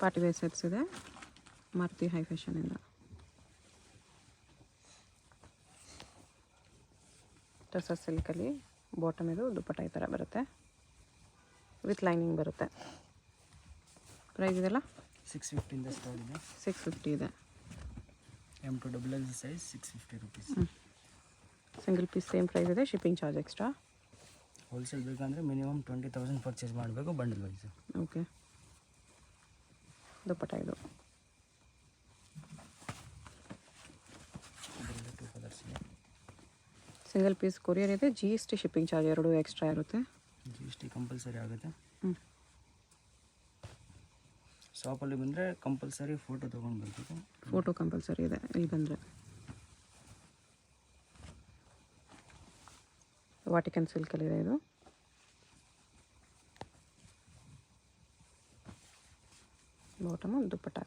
Party wear sets ಇದೆ Maruti high ಫ್ಯಾಷನಿಂದ. Tussar ಸಿಲ್ಕಲ್ಲಿ bottom ಇದು, ದುಪ್ಪಟ್ಟ ಈ ಥರ ಬರುತ್ತೆ, ವಿತ್ ಲೈನಿಂಗ್ ಬರುತ್ತೆ. ಪ್ರೈಸ್ ಇದೆಲ್ಲ 650 ಸ್ಟಾರ್ಟ್ ಇದೆ. 650 ಇದೆ. M2XL size 650 rupees. Single piece same price ಇದೆ, ಶಿಪ್ಪಿಂಗ್ ಚಾರ್ಜ್ ಎಕ್ಸ್ಟ್ರಾ. ಹೋಲ್ಸೇಲ್ ಬೇಕಂದರೆ ಮಿನಿಮಮ್ 20,000 ಪರ್ಚೇಸ್ ಮಾಡಬೇಕು ಬಂಡಲ್ ವೈಸ್. ಓಕೆ. ದುಪ್ಪಟ್ಟ ಇದು ಇದರಲ್ಲಿ 2 ಕಲರ್ಸ್ ಇದೆ. ಸಿಂಗಲ್ ಪೀಸ್ ಕೊರಿಯರ್ ಇದೆ, GST ಶಿಪ್ಪಿಂಗ್ ಚಾರ್ಜ್ 2 ಎಕ್ಸ್ಟ್ರಾ ಇರುತ್ತೆ. GST ಕಂಪಲ್ಸರಿ ಆಗುತ್ತೆ. ಶಾಪಲ್ಲಿ ಬಂದರೆ ಕಂಪಲ್ಸರಿ ಫೋಟೋ ತೊಗೊಂಡು ಬರಬೇಕು. ಫೋಟೋ ಕಂಪಲ್ಸರಿ ಇದೆ ಇಲ್ಲಿ ಬಂದರೆ. ವಾಟಿಕನ್ ಸಿಲ್ಕಲ್ಲಿದೆ ಇದು. ಬಾಟಮು ದುಪ್ಪಟ್ಟ.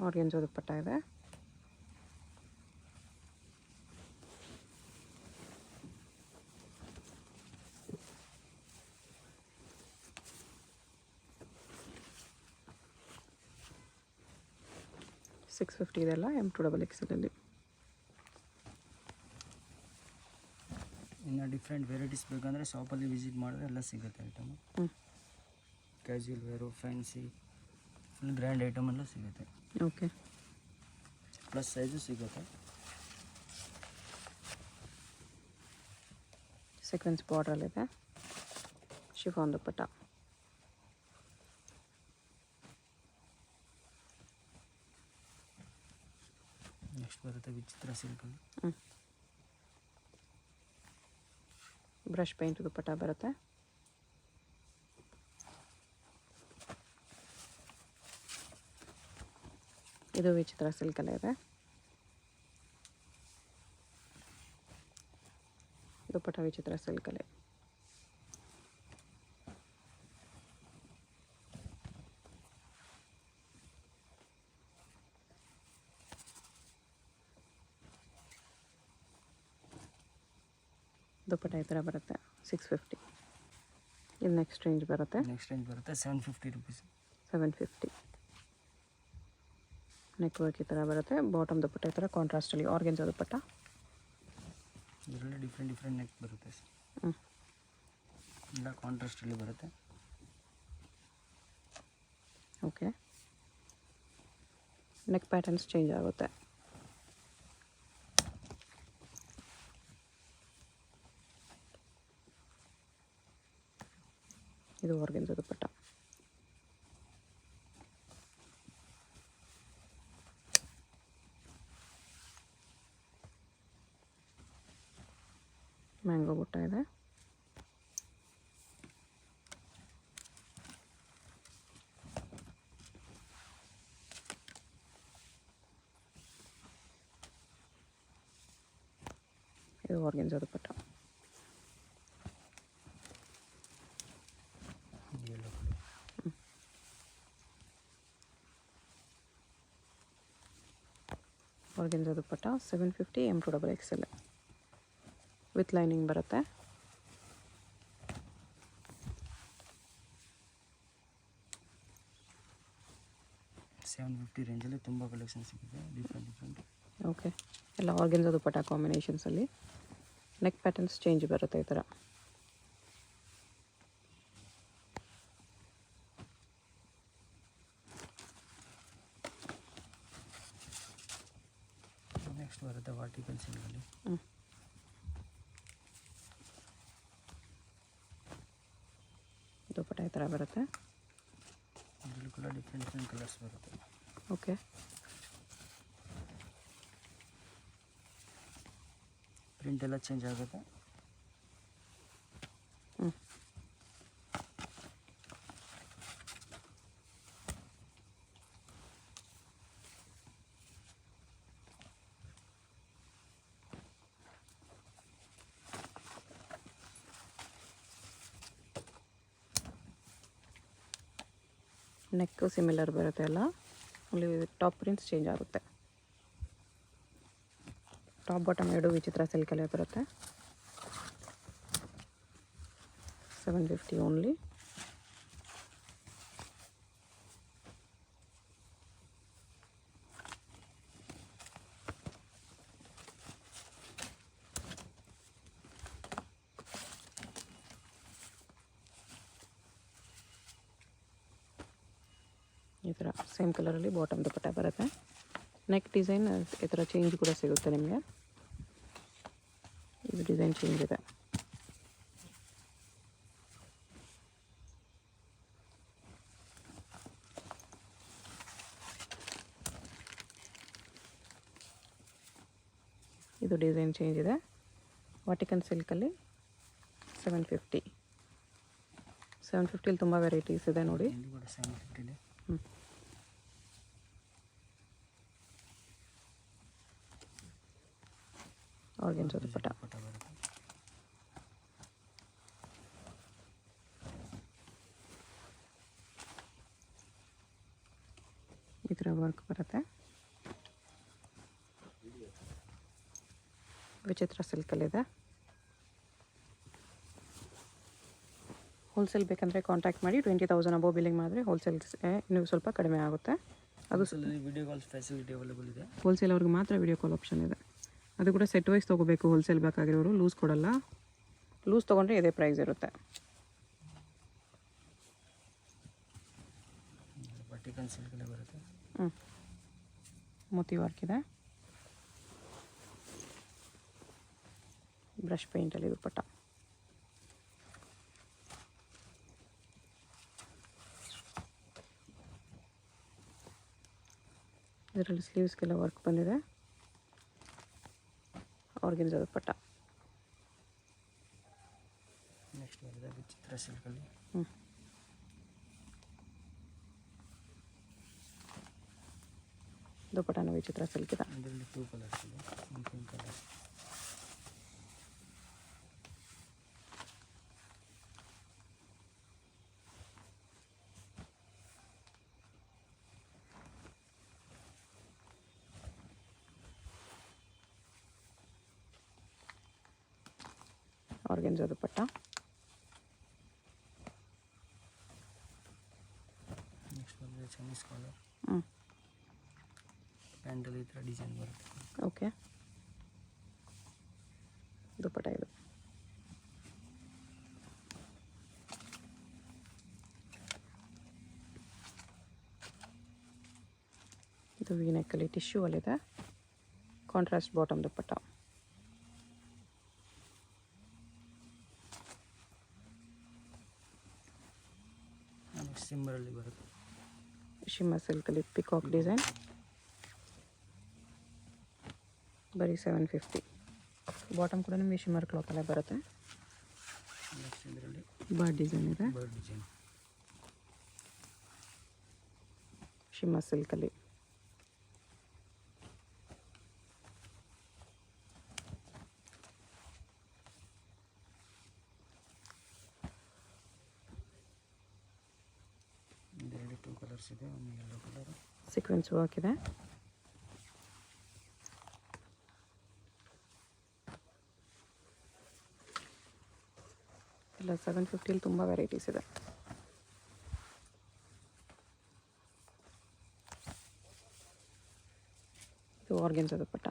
ಆರ್ಗೆನ್ಜೋ ದುಪ್ಪಟ್ಟ ಇದೆ. $650 ಇದೆಲ್ಲ M2XL ಅಲ್ಲಿ. ಇನ್ನು ಡಿಫ್ರೆಂಟ್ ವೆರೈಟೀಸ್ ಬೇಕಂದರೆ ಶಾಪಲ್ಲಿ ವಿಸಿಟ್ ಮಾಡಿದ್ರೆ ಎಲ್ಲ ಸಿಗುತ್ತೆ item. Casual wear, fancy, full grand item ಎಲ್ಲ ಸಿಗುತ್ತೆ. ಓಕೆ. ಪ್ಲಸ್ ಸೈಜು ಸಿಗುತ್ತೆ. ಸೀಕ್ವೆನ್ಸ್ ಬಾರ್ಡ್ರಲ್ಲಿದೆ, ಶಿಫಾನ್ ದುಪ್ಪಟ್ಟ. ನೆಕ್ಸ್ಟ್ ಬರುತ್ತೆ ವಿಚಿತ್ರ ಸಿಲ್ಕಲ್ಲಿ. ಬ್ರಷ್ ಪೇಂಟ್ ದುಪ್ಪಟ್ಟ ಬರುತ್ತೆ. ಇದು ವಿಚಿತ್ರ ಸಿಲ್ಕಲ್ಲೇ ಇದೆ. ದುಪ್ಪಟ್ಟ ವಿಚಿತ್ರ ಸಿಲ್ಕಲ್ಲೇ. ದುಪ್ಪಟ್ಟ ಈ ಥರ ಬರುತ್ತೆ. 650. ಇದು ನೆಕ್ಸ್ಟ್ ರೇಂಜ್ ಬರುತ್ತೆ. 750 rupees. 750. ನೆಕ್ ವರ್ಕ್ ಈ ಥರ ಬರುತ್ತೆ. ಬಾಟಮ್ ದುಪ್ಪಟ್ಟ ಈ ಥರ ಕಾಂಟ್ರಾಸ್ಟಲ್ಲಿ ಆರ್ಗೆನ್ಜೋ ದುಪ್ಪಟ್ಟ. ಇದರಲ್ಲಿ ಡಿಫ್ರೆಂಟ್ ನೆಕ್ ಬರುತ್ತೆ. ಎಲ್ಲ ಕಾಂಟ್ರಾಸ್ಟಲ್ಲಿ ಬರುತ್ತೆ. ಓಕೆ. ನೆಕ್ ಪ್ಯಾಟರ್ನ್ಸ್ ಚೇಂಜ್ ಆಗುತ್ತೆ. ಇದು ಆರ್ಗೆನ್ಜೋ ದುಪ್ಪಟ್ಟ. ಮ್ಯಾಂಗೋ ಬುಟ್ಟ ಇದೆ. ಇದು ಆರ್ಗೆನ್ಜೋ ದುಪ್ಪಟ್ಟ. ಆರ್ಗೆನ್ಜೋ ದುಪ್ಪಟ್ಟ 750 M2XL ವಿತ್ ಲೈನಿಂಗ್ ಬರುತ್ತೆ. $750 ರೇಂಜಲ್ಲಿ ತುಂಬ ಕಲೆಕ್ಷನ್ ಸಿಗುತ್ತೆ, ಡಿಫ್ರೆಂಟ್. ಓಕೆ. ಎಲ್ಲ ಆರ್ಗೆನ್ಜೋ ದುಪ್ಪಟ್ಟ ಕಾಂಬಿನೇಷನ್ಸಲ್ಲಿ. ನೆಕ್ ಪ್ಯಾಟರ್ನ್ಸ್ ಚೇಂಜ್ ಬರುತ್ತೆ ಈ ಥರ. ನೆಕ್ಸ್ಟ್ ಬರುತ್ತೆ ವಾಟಿಕನ್ ಸಿಲ್ಕಲ್ಲಿ. ದುಪ್ಪಟ್ಟ ಈ ಥರ ಬರುತ್ತೆ. ಇದರಲ್ಲಿ ಕೂಡ ಡಿಫ್ರೆಂಟ್ ಕಲರ್ಸ್ ಬರುತ್ತೆ. ಓಕೆ. ಪ್ರಿಂಟ್ ಎಲ್ಲ ಚೇಂಜ್ ಆಗುತ್ತೆ. ನೆಕ್ಕು ಸಿಮಿಲರ್ ಬರುತ್ತೆ ಎಲ್ಲ, ಅಲ್ಲಿ ಟಾಪ್ ಪ್ರಿಂಟ್ಸ್ ಚೇಂಜ್ ಆಗುತ್ತೆ. ಟಾಪ್ ಬಾಟಮ್ ಎರಡು ವಿಚಿತ್ರ ಸಿಲ್ಕಲ್ಲೇ ಬರುತ್ತೆ. 750 ಓನ್ಲಿ. ಈ ಥರ ಸೇಮ್ ಕಲರಲ್ಲಿ ಬಾಟಮ್ ದುಪಟ್ಟ ಬರುತ್ತೆ. ನೆಕ್ ಡಿಸೈನ್ ಈ ಥರ ಚೇಂಜ್ ಕೂಡ ಸಿಗುತ್ತೆ ನಿಮಗೆ. ಇದು ಡಿಸೈನ್ ಚೇಂಜ್ ಇದೆ. ಇದು ಡಿಸೈನ್ ಚೇಂಜ್ ಇದೆ. ವಾಟಿಕನ್ ಸಿಲ್ಕಲ್ಲಿ 750. 750 ತುಂಬ ವೆರೈಟೀಸ್ ಇದೆ ನೋಡಿ. ಆರ್ಗೆನ್ಸಾ ದುಪಟ್ಟ. ಈ ಥರ ವರ್ಕ್ ಬರುತ್ತೆ. ವಿಚಿತ್ರ ಸಿಲ್ಕಲ್ಲಿದೆ. ಹೋಲ್ಸೇಲ್ ಬೇಕಂದರೆ ಕಾಂಟ್ಯಾಕ್ಟ್ ಮಾಡಿ. 20,000 ಅಬೋವ್ ಬಿಲ್ಲಿಂಗ್ ಮಾಡಿದ್ರೆ ಹೋಲ್ಸೇಲ್ ಇನ್ನೂ ಸ್ವಲ್ಪ ಕಡಿಮೆ ಆಗುತ್ತೆ. ಅದು ವಿಡಿಯೋ ಕಾಲ್ ಫೆಸಿಲಿಟಿ ಅವೈಲೇಬಲ್ ಇದೆ. ಹೋಲ್ಸೇಲ್ ಅವ್ರಿಗೆ ಮಾತ್ರ ವಿಡಿಯೋ ಕಾಲ್ ಆಪ್ಷನ್ ಇದೆ. ಅದು ಕೂಡ ಸೆಟ್ ವೈಸ್ ತೊಗೋಬೇಕು. ಹೋಲ್ಸೇಲ್ ಬೇಕಾಗಿರೋರು ಲೂಸ್ ಕೊಡಲ್ಲ. ಲೂಸ್ ತೊಗೊಂಡ್ರೆ ಇದೇ ಪ್ರೈಸ್ ಇರುತ್ತೆ. ವಾಟಿಕನ್ ಸಿಲ್ಕಲ್ಲೇ ಬರುತ್ತೆ. ಮೋತಿ ವರ್ಕ್ ಇದೆ. ಬ್ರಷ್ ಪೇಂಟಲ್ಲಿ ದುಪಟ್ಟ. ಇದರಲ್ಲಿ ಸ್ಲೀವ್ಸ್ಗೆಲ್ಲ ವರ್ಕ್ ಬಂದಿದೆ. ಆರ್ಗೆನ್ಸಾ ದುಪಟ್ಟ. ನೆಕ್ಸ್ಟ್ ಬರುತ್ತೆ ವಿಚಿತ್ರ ಸಿಲ್ಕಲ್ಲಿ. ದುಪಟ್ಟನೂ ವಿಚಿತ್ರ ಸಿಲ್ಕ್ ಇದೆ. ಇದರಲ್ಲಿ 2 ಕಲರ್ಸ್ ಇದೆ. Pink colour. Organza dupatta. Next ಬಂದರೆ ಚೈನೀಸ್ ಕಾಲರ್. ಪ್ಯಾಂಟಲ್ಲಿ ಈ ಥರ ಡಿಸೈನ್ ಬರುತ್ತೆ. ಓಕೆ. ದುಪಟ್ಟ ಇದು. ಇದು ವಿ ನೆಕ್ಕಲ್ಲಿ ಟಿಶ್ಯೂ ಅಲ್ಲಿದೆ. Contrast bottom dupatta. ಸಿಮ್ಮರಲ್ಲಿ ಬರುತ್ತೆ. ಶಿಮ್ಮರ್ ಸಿಲ್ಕಲ್ಲಿ ಪಿಕಾಕ್ ಡಿಸೈನ್. ಬರೀ 750. ಬಾಟಮ್ ಕೂಡ ನಿಮಗೆ ಶಿಮ್ಮರ್ ಕ್ಲಾತಲ್ಲೇ ಬರುತ್ತೆ. ನೆಕ್ಸ್ಟ್ ಇದರಲ್ಲಿ ಬರ್ಡ್ ಡಿಸೈನ್ ಇದೆ. Bird design. ಶಿಮ್ಮರ್ ಸಿಲ್ಕಲ್ಲಿ. ಇದರಲ್ಲಿ 2 ಕಲರ್ಸ್ ಇದೆ. ಒಂದು ಯೆಲ್ಲೋ ಕಲರ್. ಸೀಕ್ವೆನ್ಸ್ ವರ್ಕ್ ಇದೆ. ಇಲ್ಲ 750 ತುಂಬ ವೆರೈಟೀಸ್ ಇದೆ. ಇದು ಆರ್ಗೆನ್ಸಾ ದುಪಟ್ಟ.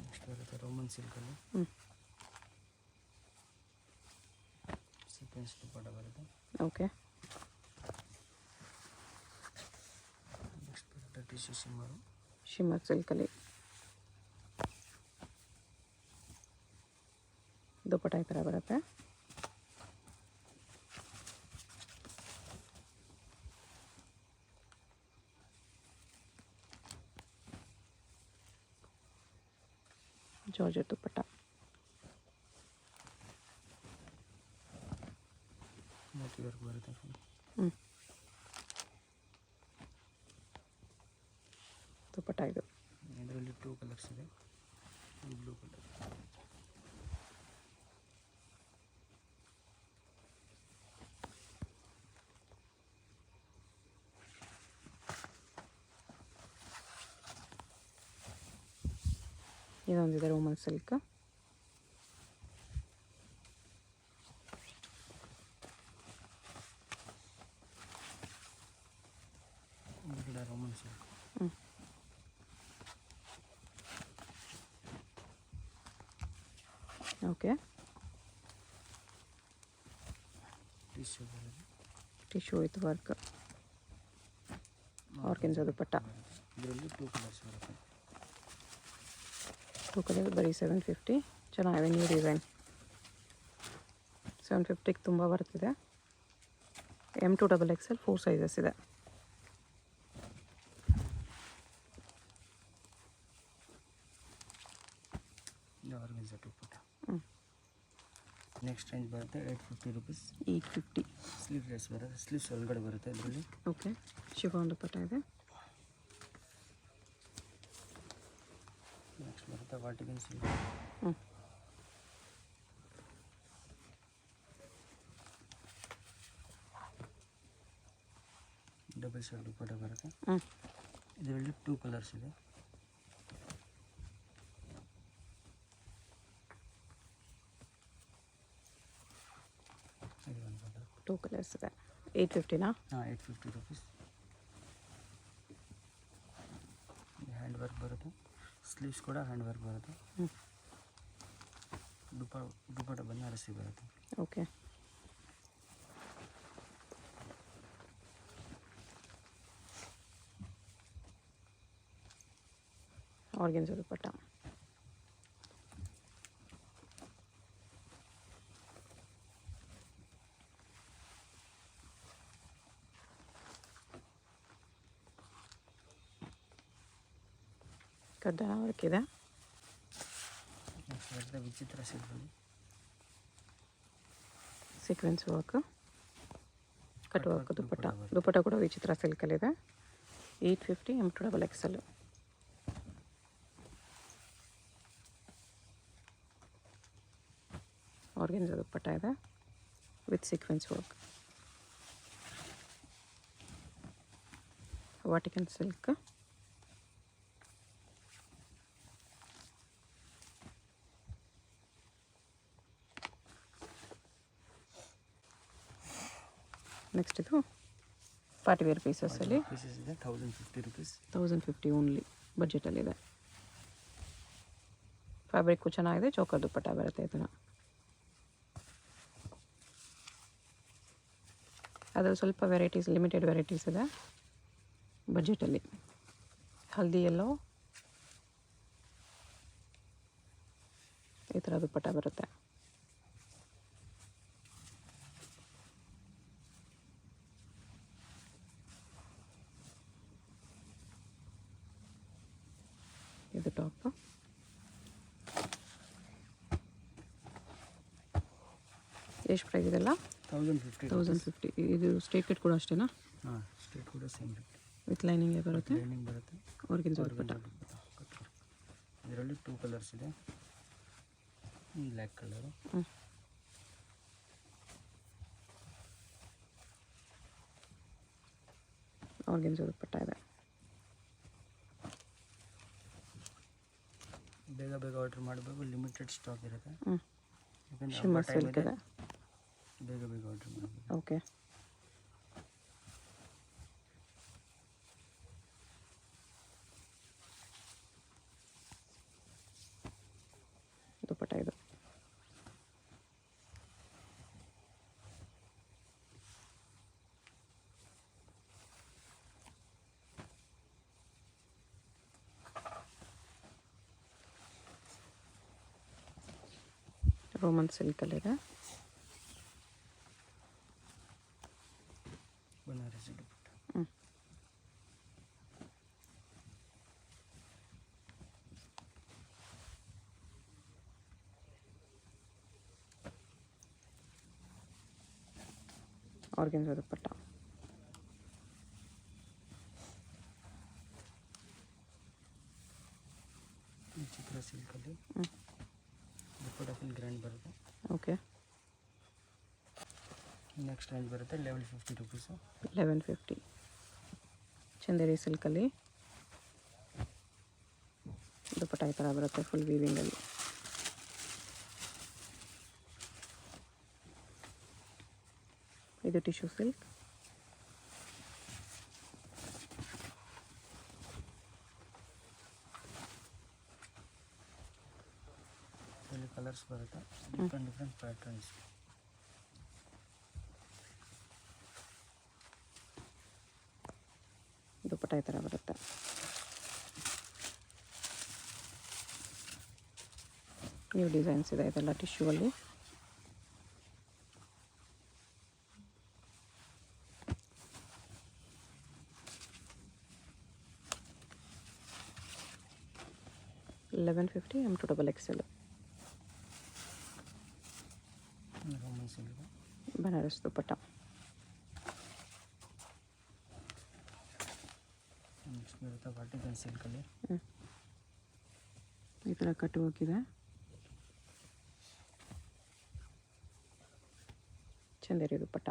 ನೆಕ್ಸ್ಟ್ ಬರುತ್ತೆ ರೋಮನ್ ಸಿಲ್ಕಲ್ಲಿ. ಸೀಕ್ವೆನ್ಸ್ ದುಪಟ್ಟ ಬರುತ್ತೆ. ಓಕೆ. ನೆಕ್ಸ್ಟ್ ಬರುತ್ತೆ ಟಿಶ್ಯೂ ಶಿಮ್ಮರು. ಶಿಮ್ಮರ್ ಸಿಲ್ಕಲ್ಲಿ. ದುಪಟ್ಟ ಈ ಥರ ಬರುತ್ತೆ. ಜಾರ್ಜೆಟ್ ದುಪಟ್ಟ. ಮೋತಿ ವರ್ಕ್ ಬರುತ್ತೆ. ದುಪಟ್ಟ ಇದು. ಇದರಲ್ಲಿ 2 ಕಲರ್ಸ್ ಇದೆ. Blue colour. ಇದೊಂದಿದೆ Roman silk. Roman silk. Okay, tissue ಬರುತ್ತೆ. Tissue with work, organza dupatta. ಇದರಲ್ಲಿ 2 ಕಲರ್ಸ್ ಬರುತ್ತೆ. 2 ಕಲರ್ ಬರೀ 750. ಚೆನ್ನಾಗಿದೆ, ನ್ಯೂ ಡಿಸೈನ್. 750ಗೆ ತುಂಬ ಬರ್ತಿದೆ. M2XXL 4 ಸೈಜಸ್ ಇದೆ. ಇದು ಆರ್ಗೆನ್ಜಾ ದುಪ್ಪಟ್ಟ. ನೆಕ್ಸ್ಟ್ ರೇಂಜ್ ಬರುತ್ತೆ 850 ರುಪೀಸ್. 850. ಸ್ಲೀವ್ ಲೆಸ್ ಬರುತ್ತೆ, ಸ್ಲೀವ್ಸ್ ಒಳಗಡೆ ಬರುತ್ತೆ ಇದರಲ್ಲಿ. ಓಕೆ, ಶಿಫಾನ್ ದುಪ್ಪಟ್ಟ ಇದೆ. ನೆಕ್ಸ್ಟ್ ಬರುತ್ತೆ ವಾಟಿಕನ್ ಸಿಲ್ಕ್. ಡಬಲ್ ಶೇಡ್ ದುಪ್ಪಟ್ಟ ಬರುತ್ತೆ. ಇದರಲ್ಲಿ 2 ಕಲರ್ಸ್ ಇದೆ. ಇದು ಒಂದು ಕಲರ್. 2 ಕಲರ್ಸ್ ಇದೆ. 850ನಾ? 850 ರುಪೀಸ್. ಹ್ಯಾಂಡ್ ವರ್ಕ್ ಬರುತ್ತೆ, ಸ್ಲೀವ್ಸ್ ಕೂಡ ಹ್ಯಾಂಡ್ ವರ್ಕ್ ಬರುತ್ತೆ. ದುಪ್ಪಟ್ಟ ಬನಾರಸಿ ಬರುತ್ತೆ. ಓಕೆ, ಆರ್ಗೆನ್ಜಾ ದುಪ್ಪಟ್ಟ. ಕಡ್ಡಾಯ ವರ್ಕ್ ಇದೆ. ನೆಕ್ಸ್ಟ್ ಬರುತ್ತೆ Vichitra ಸಿಲ್ಕಲ್ಲಿ sequence work, cut work ದುಪ್ಪಟ್ಟ. ಬರುತ್ತೆ. ದುಪ್ಪಟ್ಟ ಕೂಡ ವಿಚಿತ್ರ ಸಿಲ್ಕಲ್ಲಿದೆ. 850 M2XXL. ಆರ್ಗೆನ್ಜಾ ದುಪ್ಪಟ್ಟ ಇದೆ with sequence work. Vatican silk. Next ಇದು ಪಾರ್ಟಿವೇರ್ ಪೀಸಸ್ಸಲ್ಲಿ ಪೀಸಸ್ ಇದೆ 1050 ರುಪೀಸ್. 1050 ಓನ್ಲಿ, ಬಜೆಟಲ್ಲಿದೆ. ಫ್ಯಾಬ್ರಿಕ್ಕು ಚೆನ್ನಾಗಿದೆ, ಚೌಕರ್ ದುಪ್ಪಟ್ಟ ಬರುತ್ತೆ ಇದನ್ನು. ಅದು ಸ್ವಲ್ಪ ವೆರೈಟೀಸ್, ಲಿಮಿಟೆಡ್ ವೆರೈಟೀಸ್ ಇದೆ ಬಜೆಟಲ್ಲಿ. ಹಲ್ದಿ ಎಲ್ಲೋ ಈ ಥರ ದುಪ್ಪಟ್ಟ ಬರುತ್ತೆ. ಇದು ಟಾಪ್. ಎಷ್ಟು ಪ್ರೈಸ್ ಇದೆಲ್ಲ? 1050. 1050. ಇದು ಸ್ಟ್ರೇಟ್ ಕಟ್ ಕೂಡ ಅಷ್ಟೇನಾ? ಸ್ಟ್ರೇಟ್ ಕೂಡ ಸೇಮ್ ರೇಟ್. ವಿತ್ ಲೈನಿಂಗ್ ಬರುತ್ತೆ. ಲೈನಿಂಗ್ ಬರುತ್ತೆ. ಆರ್ಗೆನ್ಜಾ ದುಪ್ಪಟ್ಟ. ಇದರಲ್ಲಿ 2 ಕಲರ್ಸ್ ಇದೆ. Black colour. ಆರ್ಗೆನ್ಜಾ ದುಪ್ಪಟ್ಟ ಇದೆ. ಬೇಗ ಬೇಗ ಆರ್ಡರ್ ಮಾಡಬೇಕು, ಲಿಮಿಟೆಡ್ ಸ್ಟಾಕ್ ಇರುತ್ತೆ. ಯಾಕಂದರೆ ಶಿಮ್ಮರ್ ಸಿಲ್ಕ್ ಇದೆ. ಬೇಗ ಬೇಗ ಆರ್ಡರ್ ಮಾಡಬೇಕು. ಓಕೆ, ದುಪ್ಪಟ್ಟ ಇದು. ರೋಮನ್ ಸಿಲ್ಕಲ್ಲಿದೆ. ಬನಾರಸಿ ದುಪ್ಪಟ್ಟ. ಆರ್ಗೆನ್ಜಾ ದುಪ್ಪಟ್ಟ. ಚಿತ್ರ ಸಿಲ್ಕಲ್ಲಿ ದುಪ್ಪಟ್ಟ ಫುಲ್ ಗ್ರ್ಯಾಂಡ್ ಬರುತ್ತೆ. ಓಕೆ, ನೆಕ್ಸ್ಟ್ ರೇಂಜ್ ಬರುತ್ತೆ 1150 ರುಪೀಸು. 1150. ಚಂದೇರಿ ಸಿಲ್ಕಲ್ಲಿ ದುಪ್ಪಟ್ಟ ಈ ಥರ ಬರುತ್ತೆ ಫುಲ್ ವೀವಿಂಗಲ್ಲಿ. ಇದು ಟಿಶ್ಯೂ ಸಿಲ್ಕ್. ಇದರಲ್ಲಿ ಕಲರ್ಸ್ ಬರುತ್ತೆ, ಡಿಫ್ರೆಂಟ್ ಪ್ಯಾಟರ್ನ್ಸ್. ದುಪ್ಪಟ್ಟ ಈ ಥರ ಬರುತ್ತೆ. ನ್ಯೂ ಡಿಸೈನ್ಸ್ ಇದೆ ಇದೆಲ್ಲ ಟಿಶ್ಯೂ ಅಲ್ಲಿ. $1150 M2XXL. ರೋಮನ್ ಸಿಲ್ಕ್, ಬನಾರಸ್ ದುಪ್ಪಟ್ಟ. ನೆಕ್ಸ್ಟ್ ಬರುತ್ತೆ ವರ್ಟಿಕಲ್ ಸಿಲ್ಕಲ್ಲಿ. ಈ ಥರ ಕಟ್ ಹೋಗಿದೆ, ಚಂದೇರಿ ದುಪ್ಪಟ್ಟ.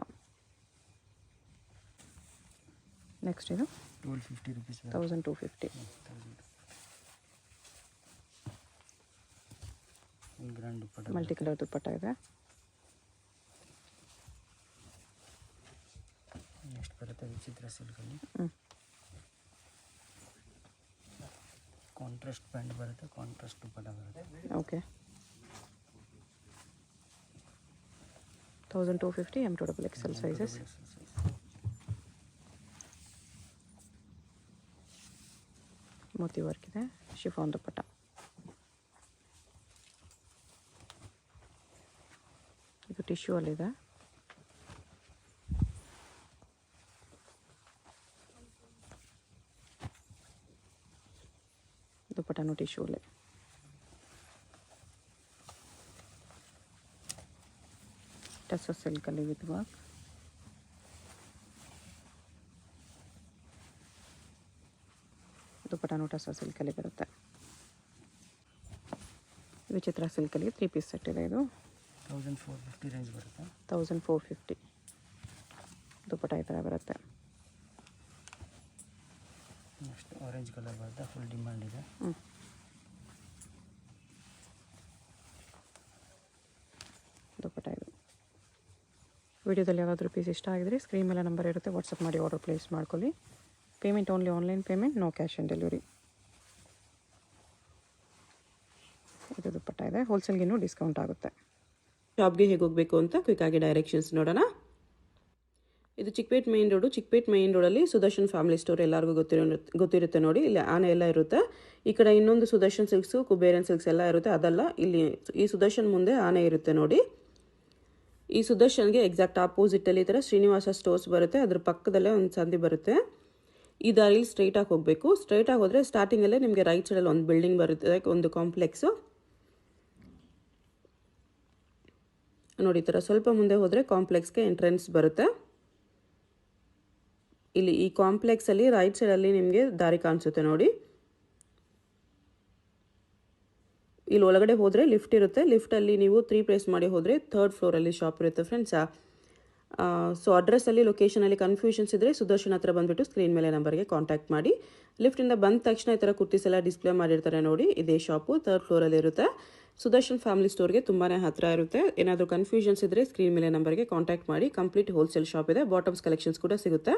ನೆಕ್ಸ್ಟ್ ಇದು 1250 rupees. 1250. Grand dupatta, multi colour dupatta ಇದೆ. ನೆಕ್ಸ್ಟ್ ಬರುತ್ತೆ ವಿಚಿತ್ರ ಸಿಲ್ಕಲ್ಲಿ. ಕಾಂಟ್ರಾಸ್ಟ್ ಪ್ಯಾಂಟ್ ಬರುತ್ತೆ, ಕಾಂಟ್ರಾಸ್ಟ್ ದುಪ್ಪಟ್ಟ ಬರುತ್ತೆ. Okay, 1250 M2XXL sizes. Moti work ಇದೆ, ಶಿಫಾನ್ ದುಪ್ಪಟ್ಟ. ಇದು ಟಿಶ್ಯೂ ಅಲ್ಲಿದೆ. ದುಪ್ಪಟ್ಟನು ಟಿಶ್ಯೂ ಅಲ್ಲಿ. ಟಸರ್ ಸಿಲ್ಕಲ್ಲಿ ವಿತ್ ವರ್ಕ್. ದುಪ್ಪಟ್ಟನು ಟಸರ್ ಸಿಲ್ಕಲ್ಲಿ ಬರುತ್ತೆ. ವಿಚಿತ್ರ ಸಿಲ್ಕಲ್ಲಿ 3 ಪೀಸ್ ಸೆಟ್ ಇದೆ. ಇದು 1450 ರೇಂಜ್ ಬರುತ್ತೆ. 1450. ದುಪ್ಪಟ್ಟ ಈ ಥರ ಬರುತ್ತೆ. ನೆಕ್ಸ್ಟ್ ಆರೆಂಜ್ ಕಲರ್ ಬರುತ್ತೆ, ಫುಲ್ ಡಿಮ್ಯಾಂಡ್ ಇದೆ. ದುಪ್ಪಟ್ಟ ಇದು. ವಿಡಿಯೋದಲ್ಲಿ ಯಾವುದಾದ್ರೂ ಪೀಸ್ ಇಷ್ಟ ಆಗಿದ್ರೆ ಸ್ಕ್ರೀನ್ ಮೇಲೆ ನಂಬರ್ ಇರುತ್ತೆ, ವಾಟ್ಸಪ್ ಮಾಡಿ ಆರ್ಡರ್ ಪ್ಲೇಸ್ ಮಾಡ್ಕೊಳ್ಳಿ. Payment only online payment, no cash on delivery. ಇದು ದುಪ್ಪಟ್ಟ ಇದೆ, ಹೋಲ್ಸೇಲ್ಗಿನ್ನೂ ಡಿಸ್ಕೌಂಟ್ ಆಗುತ್ತೆ. ಶಾಪ್ಗೆ ಹೇಗೆ ಹೋಗಬೇಕು ಅಂತ ಕ್ವಿಕ್ಕಾಗಿ ಡೈರೆಕ್ಷನ್ಸ್ ನೋಡೋಣ. ಇದು Chickpet main road. Chickpet main ರೋಡಲ್ಲಿ ಸುದರ್ಶನ್ ಫ್ಯಾಮಿಲಿ ಸ್ಟೋರ್ ಎಲ್ಲರಿಗೂ ಗೊತ್ತಿರುತ್ತೆ ನೋಡಿ. ಇಲ್ಲಿ ಆನೆ ಎಲ್ಲ ಇರುತ್ತೆ. ಈ ಕಡೆ ಇನ್ನೊಂದು ಸುದರ್ಶನ್ ಸಿಲ್ಕ್ಸು, ಕುಬೇರನ್ ಸಿಲ್ಕ್ಸ್ ಎಲ್ಲ ಇರುತ್ತೆ. ಅದಲ್ಲ, ಇಲ್ಲಿ ಈ ಸುದರ್ಶನ್ ಮುಂದೆ ಆನೆ ಇರುತ್ತೆ ನೋಡಿ. ಈ ಸುದರ್ಶನ್ಗೆ ಎಕ್ಸಾಕ್ಟ್ ಆಪೋಸಿಟಲ್ಲಿ ಈ ಥರ ಶ್ರೀನಿವಾಸ ಸ್ಟೋರ್ಸ್ ಬರುತ್ತೆ. ಅದ್ರ ಪಕ್ಕದಲ್ಲೇ ಒಂದು ಸಂದಿ ಬರುತ್ತೆ. ಈ ದಾರಿಲಿ ಸ್ಟ್ರೈಟಾಗಿ ಹೋಗಬೇಕು. ಸ್ಟ್ರೈಟಾಗಿ ಹೋದರೆ ಸ್ಟಾರ್ಟಿಂಗಲ್ಲೇ ನಿಮಗೆ ರೈಟ್ ಸೈಡಲ್ಲಿ ಒಂದು ಬಿಲ್ಡಿಂಗ್ ಬರುತ್ತೆ, ಒಂದು ಕಾಂಪ್ಲೆಕ್ಸು ನೋಡಿ. ಈ ಥರ ಸ್ವಲ್ಪ ಮುಂದೆ ಹೋದರೆ ಕಾಂಪ್ಲೆಕ್ಸ್ಗೆ ಎಂಟ್ರೆನ್ಸ್ ಬರುತ್ತೆ. ಇಲ್ಲಿ ಈ ಕಾಂಪ್ಲೆಕ್ಸಲ್ಲಿ ರೈಟ್ ಸೈಡಲ್ಲಿ ನಿಮಗೆ ದಾರಿ ಕಾಣಿಸುತ್ತೆ ನೋಡಿ. ಇಲ್ಲಿ ಒಳಗಡೆ ಹೋದರೆ ಲಿಫ್ಟ್ ಇರುತ್ತೆ. ಲಿಫ್ಟಲ್ಲಿ ನೀವು 3 ಪ್ಲೇಸ್ ಮಾಡಿ ಹೋದರೆ 3rd ಫ್ಲೋರಲ್ಲಿ ಶಾಪ್ ಇರುತ್ತೆ ಫ್ರೆಂಡ್ಸ್. ಸೊ ಅಡ್ರೆಸ್ಸಲ್ಲಿ ಲೊಕೇಶನಲ್ಲಿ ಕನ್ಫ್ಯೂಷನ್ಸ್ ಇದ್ದರೆ ಸುದರ್ಶನ್ ಹತ್ರ ಬಂದುಬಿಟ್ಟು ಸ್ಕ್ರೀನ್ ಮೇಲೆ ನಂಬರ್ಗೆ ಕಾಂಟ್ಯಾಕ್ಟ್ ಮಾಡಿ. ಲಿಫ್ಟಿಂದ ಬಂದ ತಕ್ಷಣ ಈ ಥರ ಕುರ್ತೀಸ್ ಎಲ್ಲ ಡಿಸ್ಪ್ಲೇ ಮಾಡಿರ್ತಾರೆ ನೋಡಿ. ಇದೇ ಶಾಪು 3rd ಫ್ಲೋರಲ್ಲಿ ಇರುತ್ತೆ. ಸುದರ್ಶನ್ ಫ್ಯಾಮಿಲಿ ಸ್ಟೋರ್ಗೆ ತುಂಬಾ ಹತ್ತಿರ ಇರುತ್ತೆ. ಏನಾದರೂ ಕನ್ಫ್ಯೂಷನ್ಸ್ ಇದ್ದರೆ ಸ್ಕ್ರೀನ್ ಮೇಲೆ ನಂಬರ್ಗೆ ಕಾಂಟ್ಯಾಕ್ಟ್ ಮಾಡಿ. ಕಂಪ್ಲೀಟ್ ಹೋಲ್ಸೇಲ್ ಶಾಪ್ ಇದೆ. ಬಾಟಮ್ಸ್ ಕಲೆಕ್ಷನ್ಸ್ ಕೂಡ ಸಿಗುತ್ತೆ.